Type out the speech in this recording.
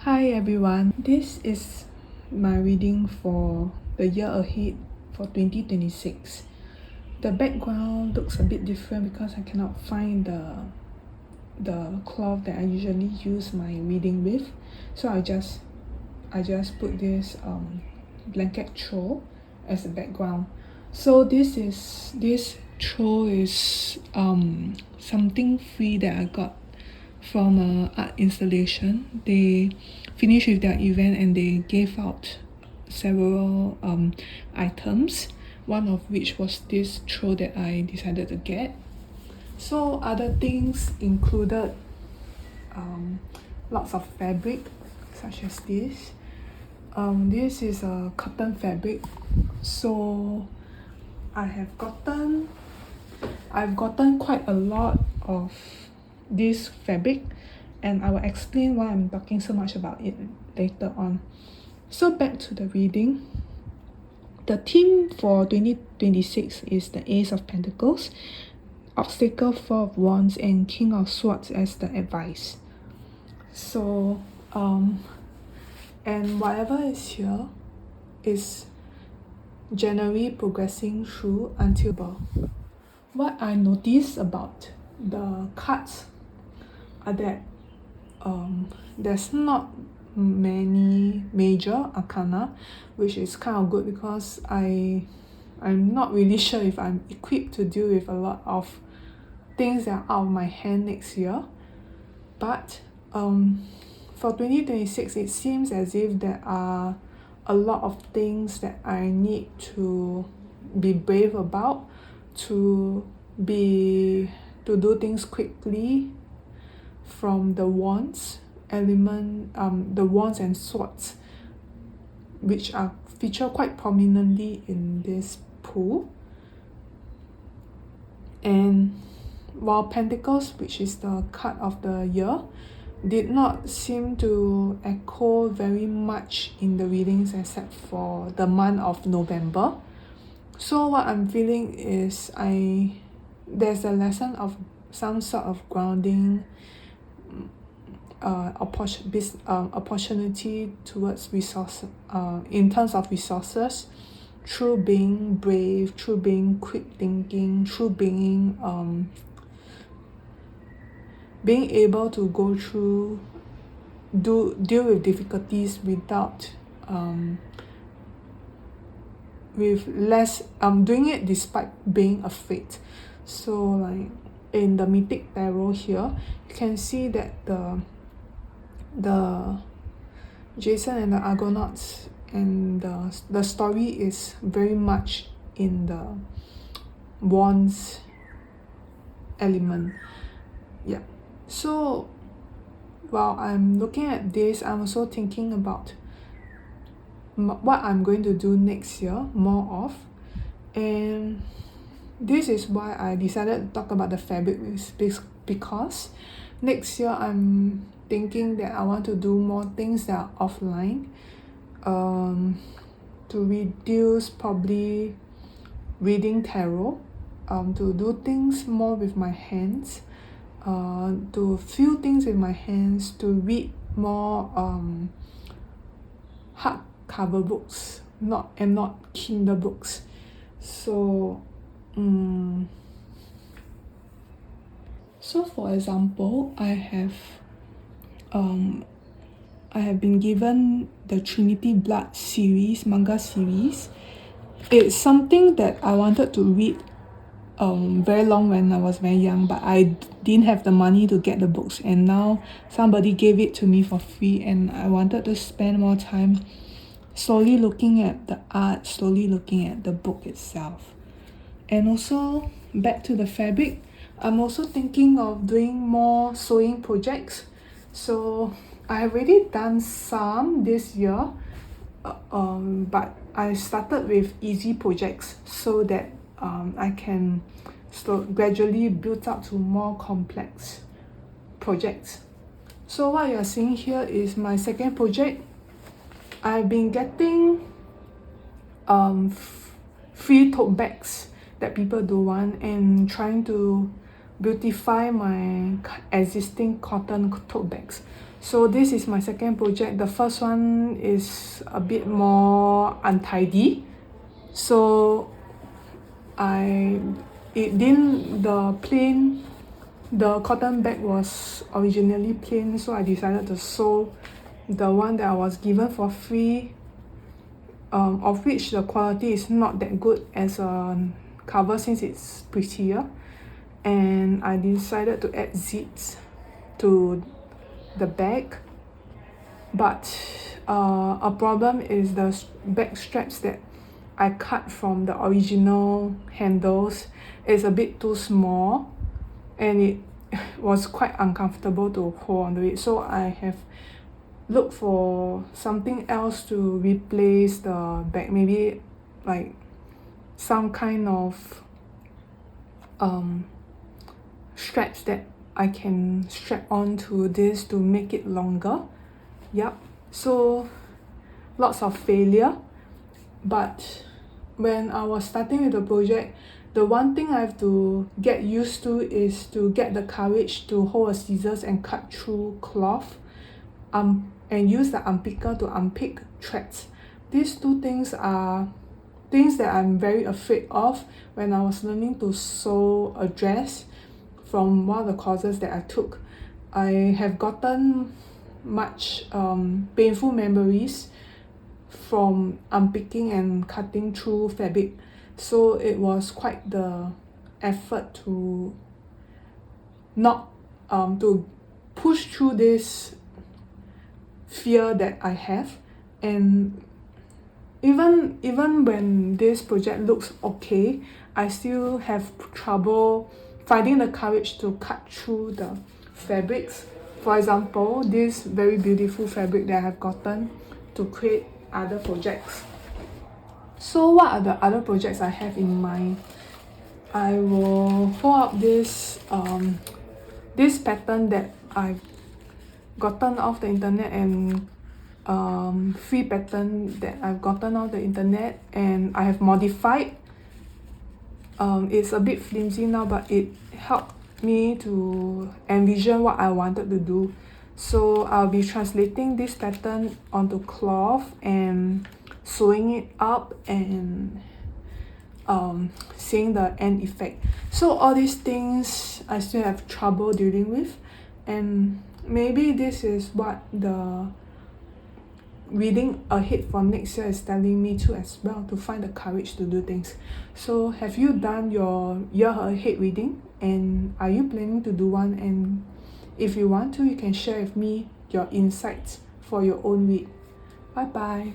Hi everyone, this is my reading for the year ahead for 2026. The background looks a bit different because I cannot find the cloth that I usually use my reading with, so I just put this blanket throw as a background. So this throw is something free that I got from a art installation. They finished with their event and they gave out several items, one of which was this throw that I decided to get. So other things included lots of fabric such as this. This is a cotton fabric, so I've gotten quite a lot of this fabric, and I will explain why I'm talking so much about it later on. So back to the reading. The theme for 2026 is the Ace of Pentacles, Obstacle, Four of Wands, and King of Swords as the advice. So and whatever is here is generally progressing through until birth. What I noticed about the cards are that there's not many major arcana, which is kind of good because I'm not really sure if I'm equipped to deal with a lot of things that are out of my hand next year. But for 2026, it seems as if there are a lot of things that I need to be brave about, to do things quickly from the wands element, the wands and swords, which are featured quite prominently in this pool. And while Pentacles, which is the card of the year, did not seem to echo very much in the readings except for the month of November. So what I'm feeling is there's a lesson of some sort of grounding, opportunity towards resource, in terms of resources, through being brave, through being quick thinking, through being able to go through, deal with difficulties without with less, doing it despite being afraid. So like in the Mythic Tarot here, you can see that the Jason and the Argonauts, and the story is very much in the wands element. Yeah. So while I'm looking at this, I'm also thinking about what I'm going to do next year more of, and this is why I decided to talk about the fabric, because next year I'm thinking that I want to do more things that are offline, to reduce probably reading tarot, to do things more with my hands, to feel things with my hands, to read more hardcover books, not Kindle books. So for example, I have been given the Trinity Blood series, manga series. It's something that I wanted to read very long when I was very young, but I didn't have the money to get the books, and now somebody gave it to me for free, and I wanted to spend more time slowly looking at the art, slowly looking at the book itself. And also back to the fabric, I'm also thinking of doing more sewing projects. So I have already done some this year, but I started with easy projects so that I can gradually build up to more complex projects. So what you're seeing here is my second project. I've been getting free tote bags that people do want, and trying to beautify my existing cotton tote bags. So this is my second project. The first one is a bit more untidy. So the cotton bag was originally plain, so I decided to sew the one that I was given for free, of which the quality is not that good as a cover since it's prettier, and I decided to add zips to the bag. But a problem is the back straps that I cut from the original handles is a bit too small, and it was quite uncomfortable to hold onto it. So I have looked for something else to replace the bag, maybe like some kind of straps that I can strap onto this to make it longer. Yup. So lots of failure, but when I was starting with the project, the one thing I have to get used to is to get the courage to hold a scissors and cut through cloth, and use the unpicker to unpick threads. These two things are things that I'm very afraid of when I was learning to sew a dress from one of the courses that I took. I have gotten much painful memories from unpicking and cutting through fabric, so it was quite the effort to not to push through this fear that I have. And even when this project looks okay, I still have trouble finding the courage to cut through the fabrics. For example, this very beautiful fabric that I have gotten to create other projects. So what are the other projects I have in mind? I will hold up this pattern that I've gotten off the internet, and free pattern that I've gotten off the internet and I have modified. It's a bit flimsy now, but it helped me to envision what I wanted to do. So I'll be translating this pattern onto cloth and sewing it up and seeing the end effect. So all these things I still have trouble dealing with, and maybe this is what the reading ahead for next year is telling me too as well, to find the courage to do things. So have you done your year ahead reading, and are you planning to do one? And if you want to, you can share with me your insights for your own read. Bye bye.